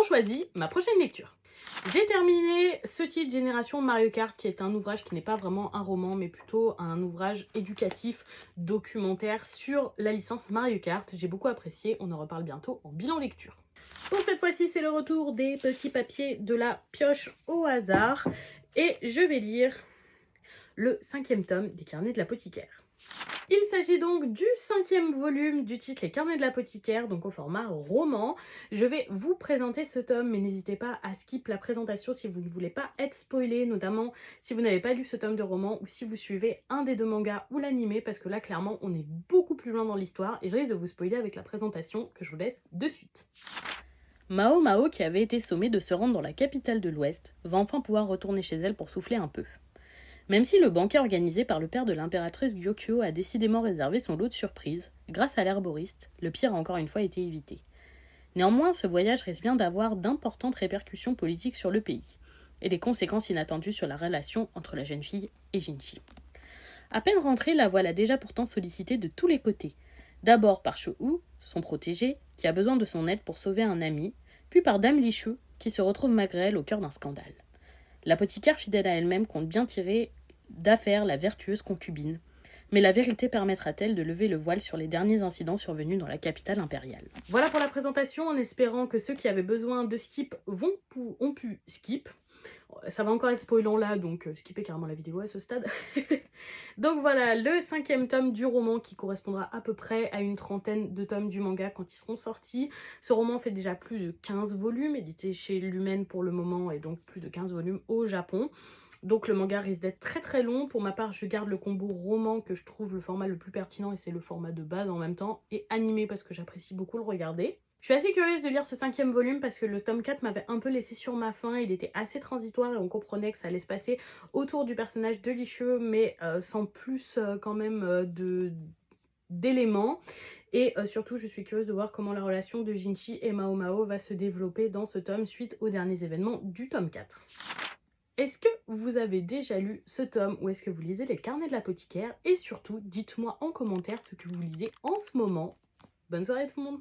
choisi ma prochaine lecture. J'ai terminé ce titre Génération Mario Kart qui est un ouvrage qui n'est pas vraiment un roman mais plutôt un ouvrage éducatif documentaire sur la licence Mario Kart. J'ai beaucoup apprécié, on en reparle bientôt en bilan lecture. Pour cette fois-ci, c'est le retour des petits papiers de la pioche au hasard et je vais lire le 5e tome des Carnets de l'apothicaire. Il s'agit donc du 5e volume du titre Les Carnets de l'apothicaire, donc au format roman. Je vais vous présenter ce tome, mais n'hésitez pas à skip la présentation si vous ne voulez pas être spoilé, notamment si vous n'avez pas lu ce tome de roman ou si vous suivez un des deux mangas ou l'animé, parce que là, clairement, on est beaucoup plus loin dans l'histoire et je risque de vous spoiler avec la présentation que je vous laisse de suite. Mao Mao, qui avait été sommée de se rendre dans la capitale de l'Ouest, va enfin pouvoir retourner chez elle pour souffler un peu. Même si le banquet organisé par le père de l'impératrice Gyokyo a décidément réservé son lot de surprises, grâce à l'herboriste, le pire a encore une fois été évité. Néanmoins, ce voyage risque bien d'avoir d'importantes répercussions politiques sur le pays, et des conséquences inattendues sur la relation entre la jeune fille et Jinchi. À peine rentrée, la voilà déjà pourtant sollicitée de tous les côtés. D'abord par Shou, son protégé, qui a besoin de son aide pour sauver un ami, puis par Dame Lishu, qui se retrouve malgré elle au cœur d'un scandale. L'apothicaire fidèle à elle-même compte bien tirer d'affaire la vertueuse concubine. Mais la vérité permettra-t-elle de lever le voile sur les derniers incidents survenus dans la capitale impériale? Voilà pour la présentation, en espérant que ceux qui avaient besoin de skip ont pu skip. Ça va encore être spoilant là, donc skippez carrément la vidéo à ce stade. Donc voilà, le 5e tome du roman qui correspondra à peu près à une trentaine de tomes du manga quand ils seront sortis. Ce roman fait déjà plus de 15 volumes, édité chez Lumen pour le moment, et donc plus de 15 volumes au Japon. Donc le manga risque d'être très très long. Pour ma part, je garde le combo roman que je trouve le format le plus pertinent et c'est le format de base en même temps, et animé parce que j'apprécie beaucoup le regarder. Je suis assez curieuse de lire ce 5e volume parce que le tome 4 m'avait un peu laissé sur ma faim, il était assez transitoire et on comprenait que ça allait se passer autour du personnage de Licheux, mais sans plus quand même d'éléments. Et surtout, je suis curieuse de voir comment la relation de Jinchi et Mao Mao va se développer dans ce tome suite aux derniers événements du tome 4. Est-ce que vous avez déjà lu ce tome ou est-ce que vous lisez les Carnets de l'apothicaire? Et surtout, dites-moi en commentaire ce que vous lisez en ce moment. Bonne soirée tout le monde!